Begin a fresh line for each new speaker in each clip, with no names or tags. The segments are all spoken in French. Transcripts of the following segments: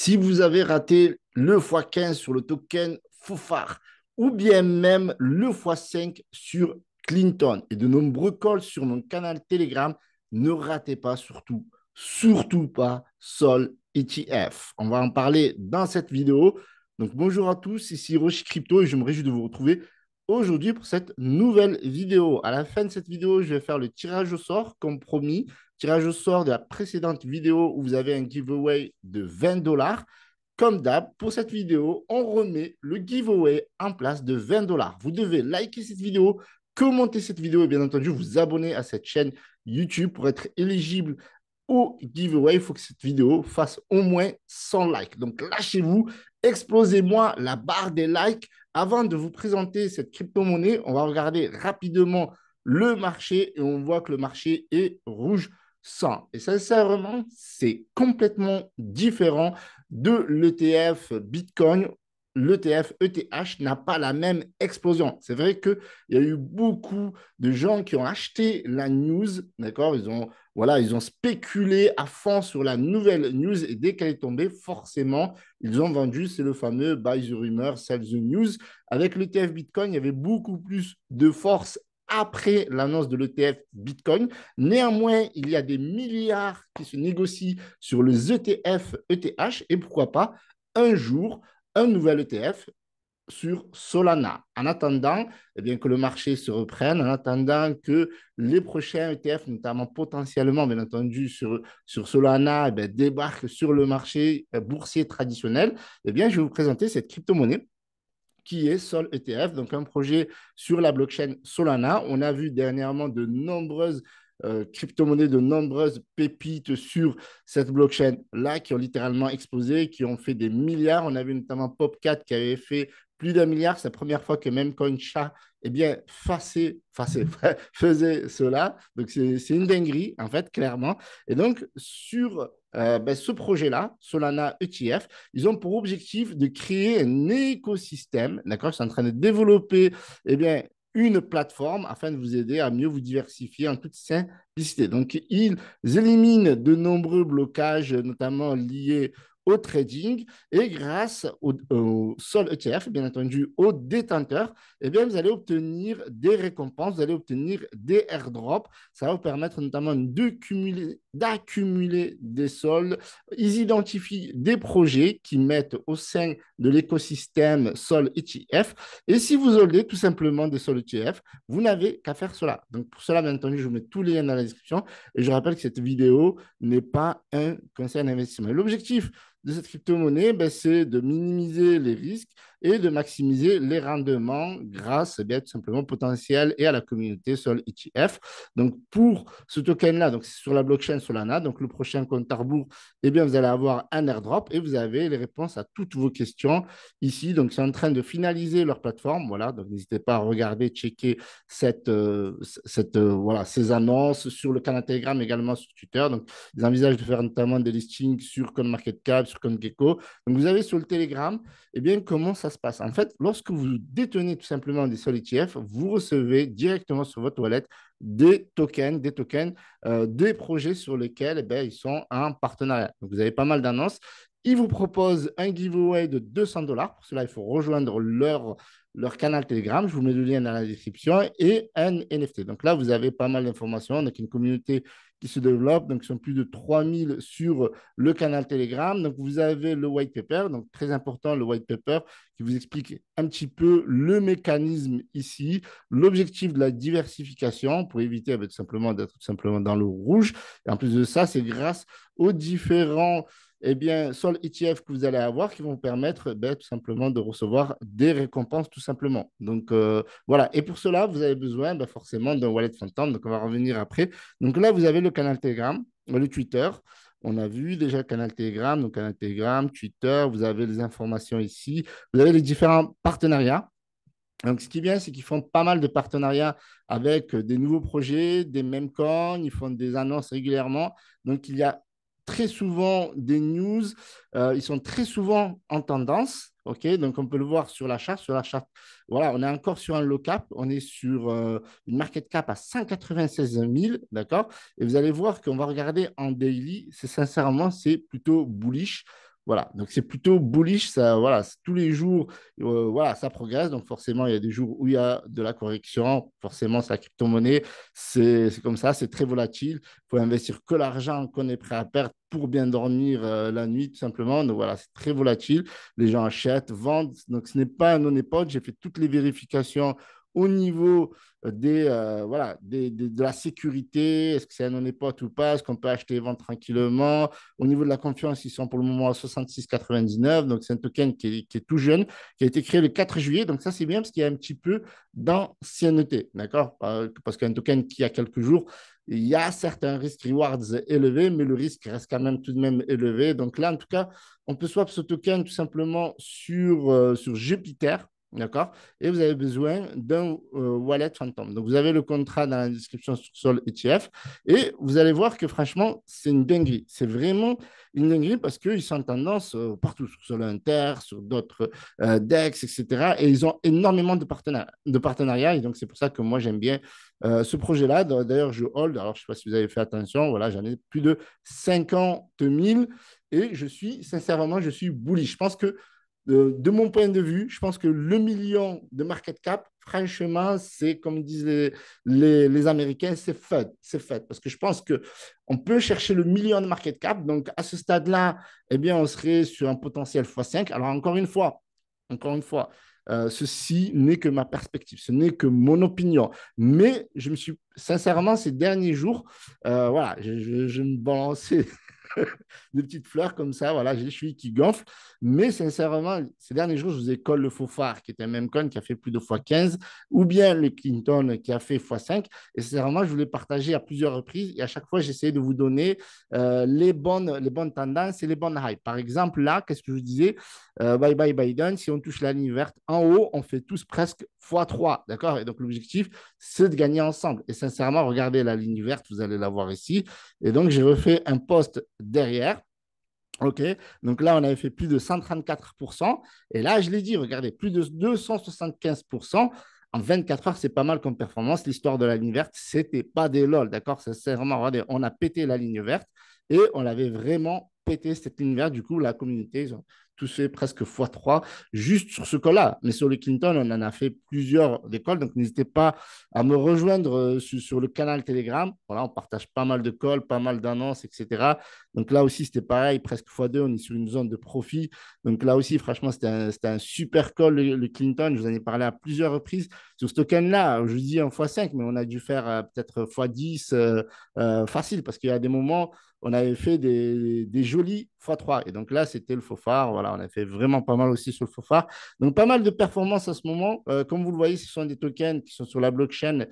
Si vous avez raté le x15 sur le token FOFAR ou bien même le x5 sur Clinton et de nombreux calls sur mon canal Telegram, ne ratez pas surtout pas Sol ETF. On va en parler dans cette vidéo. Donc bonjour à tous, ici Roche Crypto et je me réjouis de vous retrouver aujourd'hui pour cette nouvelle vidéo. À la fin de cette vidéo, je vais faire le tirage au sort comme promis. Tirage au sort de la précédente vidéo où vous avez un giveaway de 20 dollars. Comme d'hab, pour cette vidéo, on remet le giveaway en place de 20 dollars. Vous devez liker cette vidéo, commenter cette vidéo et bien entendu vous abonner à cette chaîne YouTube pour être éligible au giveaway. Il faut que cette vidéo fasse au moins 100 likes. Donc lâchez-vous, explosez-moi la barre des likes. Avant de vous présenter cette crypto-monnaie, on va regarder rapidement le marché et on voit que le marché est rouge 100. Et sincèrement, c'est complètement différent de l'ETF Bitcoin. L'ETF ETH n'a pas la même explosion. C'est vrai qu'il y a eu beaucoup de gens qui ont acheté la news, d'accord? Ils ont spéculé à fond sur la nouvelle news et dès qu'elle est tombée, forcément, ils ont vendu. C'est le fameux buy the rumor, sell the news. Avec l'ETF Bitcoin, il y avait beaucoup plus de force après l'annonce de l'ETF Bitcoin. Néanmoins, il y a des milliards qui se négocient sur les ETF ETH et pourquoi pas un jour un nouvel ETF sur Solana. En attendant eh bien, que le marché se reprenne, en attendant que les prochains ETF, notamment potentiellement, bien entendu, sur Solana, eh bien, débarquent sur le marché boursier traditionnel, eh bien, je vais vous présenter cette crypto-monnaie qui est Sol ETF, donc un projet sur la blockchain Solana. On a vu dernièrement de nombreuses crypto-monnaies, de nombreuses pépites sur cette blockchain-là qui ont littéralement explosé, qui ont fait des milliards. On a vu notamment Popcat qui avait fait plus d'un milliard. C'est la première fois que même CoinSha eh bien, faisait cela. Donc, c'est une dinguerie, en fait, clairement. Et donc, sur ce projet-là, Solana ETF, ils ont pour objectif de créer un écosystème, d'accord? Ils sont en train de développer, eh bien, une plateforme afin de vous aider à mieux vous diversifier en toute simplicité. Donc, ils éliminent de nombreux blocages, notamment liés au trading et grâce au Sol ETF, bien entendu, aux détenteurs, eh bien, vous allez obtenir des récompenses, vous allez obtenir des airdrops. Ça va vous permettre notamment d'accumuler des sols. Ils identifient des projets qui mettent au sein de l'écosystème Sol ETF. Et si vous holdez tout simplement des Sol ETF, vous n'avez qu'à faire cela. Donc, pour cela, bien entendu, je vous mets tous les liens dans la description. Et je rappelle que cette vidéo n'est pas un conseil d'investissement. L'objectif de cette crypto-monnaie, ben, c'est de minimiser les risques et de maximiser les rendements grâce bien, tout simplement au potentiel et à la communauté Sol ETF. Donc, pour ce token-là, donc c'est sur la blockchain Solana, donc le prochain compte à rebours, eh bien, vous allez avoir un airdrop et vous avez les réponses à toutes vos questions ici. Donc, c'est en train de finaliser leur plateforme. Voilà, donc n'hésitez pas à regarder, checker voilà, ces annonces sur le canal Telegram, également sur Twitter. Donc, ils envisagent de faire notamment des listings sur CoinMarketCap, sur CoinGecko. Donc, vous avez sur le Telegram, eh bien, comment ça se passe? En fait, lorsque vous détenez tout simplement des Sol ETF, vous recevez directement sur votre wallet des projets sur lesquels eh bien, ils sont en partenariat. Donc, vous avez pas mal d'annonces. Ils vous proposent un giveaway de 200 dollars. Pour cela, il faut rejoindre leur canal Telegram. Je vous mets le lien dans la description et un NFT. Donc là, vous avez pas mal d'informations. Donc, une communauté qui se développe. Donc, ils sont plus de 3000 sur le canal Telegram. Donc, vous avez le white paper. Donc, très important, le white paper qui vous explique un petit peu le mécanisme ici, l'objectif de la diversification pour éviter tout simplement d'être tout simplement dans le rouge. Et en plus de ça, c'est grâce aux différents eh bien, Sol ETF que vous allez avoir qui vont vous permettre ben, tout simplement de recevoir des récompenses tout simplement. Donc, voilà. Et pour cela, vous avez besoin ben, forcément d'un wallet Phantom. Donc, on va revenir après. Donc là, vous avez le canal Telegram, le Twitter. On a vu déjà le canal Telegram, donc canal Telegram, Twitter, vous avez les informations ici, vous avez les différents partenariats. Donc, ce qui est bien, c'est qu'ils font pas mal de partenariats avec des nouveaux projets, des mêmes coins, ils font des annonces régulièrement. Donc, il y a très souvent des news, ils sont très souvent en tendance. OK, donc on peut le voir sur la charte. Sur la charte, voilà, on est encore sur un low cap, on est sur une market cap à 196 000, d'accord? Et vous allez voir qu'on va regarder en daily, c'est sincèrement, c'est plutôt bullish. Voilà, donc c'est plutôt bullish, ça, voilà, tous les jours, voilà, ça progresse. Donc forcément, il y a des jours où il y a de la correction. Forcément, c'est la crypto-monnaie, c'est comme ça, c'est très volatile. Il faut investir que l'argent qu'on est prêt à perdre pour bien dormir la nuit, tout simplement. Donc voilà, c'est très volatile. Les gens achètent, vendent. Donc ce n'est pas un non-époque. J'ai fait toutes les vérifications au niveau voilà, de la sécurité. Est-ce que c'est un non-époque ou pas? Est-ce qu'on peut acheter et vendre tranquillement? Au niveau de la confiance, ils sont pour le moment à 66,99. Donc, c'est un token qui est tout jeune, qui a été créé le 4 juillet. Donc, ça, c'est bien parce qu'il y a un petit peu d'ancienneté. D'accord? Parce qu'un token qui a quelques jours, il y a certains risques rewards élevés, mais le risque reste quand même tout de même élevé. Donc, là, en tout cas, on peut swap ce token tout simplement sur Jupiter. D'accord? Et vous avez besoin d'un wallet Phantom. Donc, vous avez le contrat dans la description sur Sol ETF. Et vous allez voir que franchement, c'est une dinguerie. C'est vraiment une dinguerie parce qu'ils sont en tendance partout, sur Sol Inter, sur d'autres DEX, etc. Et ils ont énormément de partenariats. Et donc, c'est pour ça que moi, j'aime bien ce projet-là. D'ailleurs, je hold. Alors, je ne sais pas si vous avez fait attention. Voilà, j'en ai plus de 50 000. Et sincèrement, je suis bullish. Je pense que de mon point de vue, je pense que le million de market cap, franchement, c'est comme disent les Américains, c'est fait. C'est fait. Parce que je pense qu'on peut chercher le million de market cap. Donc, à ce stade-là, eh bien, on serait sur un potentiel x5. Alors, encore une fois, ceci n'est que ma perspective, ce n'est que mon opinion. Mais je me suis, sincèrement, ces derniers jours, voilà, je me balançais des petites fleurs comme ça, voilà, j'ai les chevilles qui gonflent. Mais sincèrement, ces derniers jours, je vous ai collé le faux phare, qui est un même coin qui a fait plus de x15, ou bien le Clinton qui a fait x5. Et sincèrement, je voulais partager à plusieurs reprises. Et à chaque fois, j'essayais de vous donner les bonnes tendances et les bonnes hypes. Par exemple, là, qu'est-ce que je vous disais? Bye bye Biden, si on touche la ligne verte en haut, on fait tous presque x3. D'accord? Et donc, l'objectif, c'est de gagner ensemble. Et sincèrement, regardez la ligne verte, vous allez la voir ici. Et donc, j'ai refait un post derrière. OK, donc là, on avait fait plus de 134%. Et là, je l'ai dit, regardez, plus de 275%. En 24 heures, c'est pas mal comme performance. L'histoire de la ligne verte, c'était pas des lol, d'accord? Sincèrement, regardez, on a pété la ligne verte et on avait vraiment pété cette ligne verte. Du coup, la communauté, ils ont tous fait presque x3 juste sur ce call-là. Mais sur le Clinton, on en a fait plusieurs d'écoles. Donc, n'hésitez pas à me rejoindre sur le canal Telegram. Voilà, on partage pas mal de calls, pas mal d'annonces, etc. Donc là aussi, c'était pareil, presque x2, on est sur une zone de profit. Donc là aussi, franchement, c'était un super call, le Clinton. Je vous en ai parlé à plusieurs reprises. Sur ce token-là, je vous dis en x5, mais on a dû faire peut-être x10 facile parce qu'il y a des moments, on avait fait des jolis x3. Et donc là, c'était le faux phare. Voilà, on a fait vraiment pas mal aussi sur le faux phare. Donc pas mal de performances à ce moment. Comme vous le voyez, ce sont des tokens qui sont sur la blockchain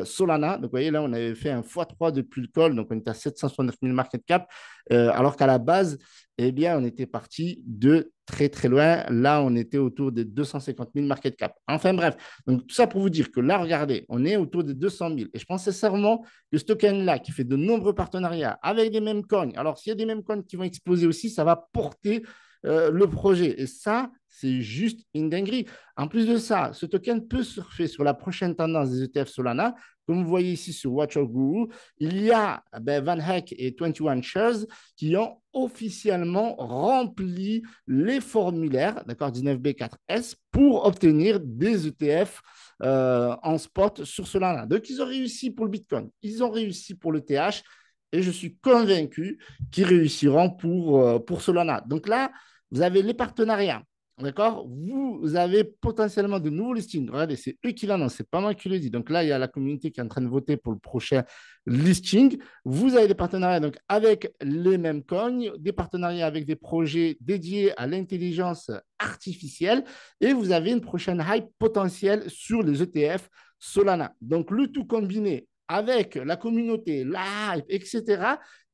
Solana. Donc vous voyez, là, on avait fait un x3 depuis le call. Donc on était à 769 000 market cap. Alors qu'à la base, eh bien, on était parti de très, très loin. Là, on était autour de 250 000 market cap. Enfin, bref. Donc, tout ça pour vous dire que là, regardez, on est autour de 200 000. Et je pense sincèrement que ce token-là, qui fait de nombreux partenariats avec des mêmes coins, alors s'il y a des mêmes coins qui vont exploser aussi, ça va porter le projet. Et ça, c'est juste une dinguerie. En plus de ça, ce token peut surfer sur la prochaine tendance des ETF Solana. Comme vous voyez ici sur Watch Your Guru, il y a Van Heck et 21 Shares qui ont officiellement rempli les formulaires, d'accord, 19B4S, pour obtenir des ETF en spot sur Solana. Donc, ils ont réussi pour le Bitcoin, ils ont réussi pour le TH, et je suis convaincu qu'ils réussiront pour Solana. Donc là, vous avez les partenariats. D'accord? Vous avez potentiellement de nouveaux listings. Regardez, c'est eux qui l'annoncent, c'est pas moi qui le dis. Donc là, il y a la communauté qui est en train de voter pour le prochain listing. Vous avez des partenariats donc, avec les mêmes coins, des partenariats avec des projets dédiés à l'intelligence artificielle et vous avez une prochaine hype potentielle sur les ETF Solana. Donc le tout combiné avec la communauté, la hype, etc.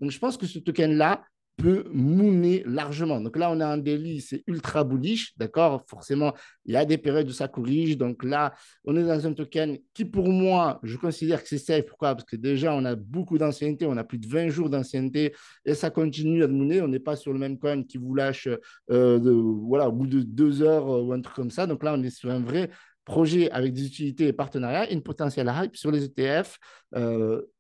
Donc je pense que ce token-là, peut mooner largement. Donc là, on a un daily, c'est ultra bullish, d'accord? Forcément, il y a des périodes où ça corrige. Donc là, on est dans un token qui, pour moi, je considère que c'est safe. Pourquoi? Parce que déjà, on a beaucoup d'ancienneté, on a plus de 20 jours d'ancienneté et ça continue à mooner. On n'est pas sur le même coin qui vous lâche voilà, au bout de 2 heures ou un truc comme ça. Donc là, on est sur un vrai projet avec des utilités et partenariats, une potentielle hype sur les ETF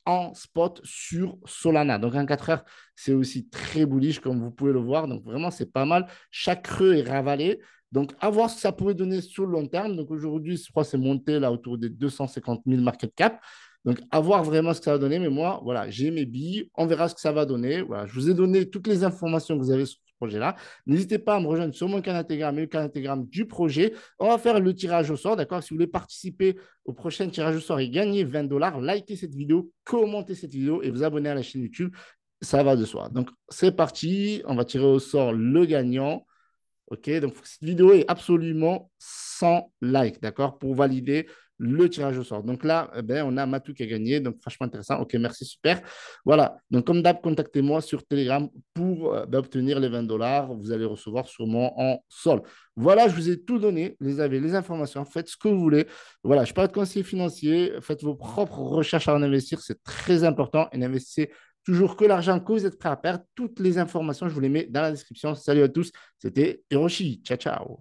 en spot sur Solana. Donc, en 4 heures, c'est aussi très bullish, comme vous pouvez le voir. Donc, vraiment, c'est pas mal. Chaque creux est ravalé. Donc, à voir ce que ça pourrait donner sur le long terme. Donc, aujourd'hui, je crois que c'est monté là autour des 250 000 market cap. Donc, à voir vraiment ce que ça va donner. Mais moi, voilà, j'ai mes billes. On verra ce que ça va donner. Voilà, je vous ai donné toutes les informations que vous avez sur ce projet-là. N'hésitez pas à me rejoindre sur mon canal Telegram et le canal Telegram du projet. On va faire le tirage au sort, d'accord? Si vous voulez participer au prochain tirage au sort et gagner 20 $, likez cette vidéo, commentez cette vidéo et vous abonnez à la chaîne YouTube. Ça va de soi. Donc, c'est parti. On va tirer au sort le gagnant. OK, donc cette vidéo est absolument sans like, d'accord, pour valider le tirage au sort. Donc là, on a Matou qui a gagné, donc franchement intéressant. OK, merci, super. Voilà, donc comme d'hab, contactez-moi sur Telegram pour obtenir les 20 $. Vous allez recevoir sûrement en sol. Voilà, je vous ai tout donné, les informations, faites ce que vous voulez. Voilà, je ne suis pas de conseiller financier, faites vos propres recherches avant d'investir, c'est très important et n'investissez toujours que l'argent que vous êtes prêt à perdre. Toutes les informations, je vous les mets dans la description. Salut à tous, c'était Hiroshi. Ciao, ciao.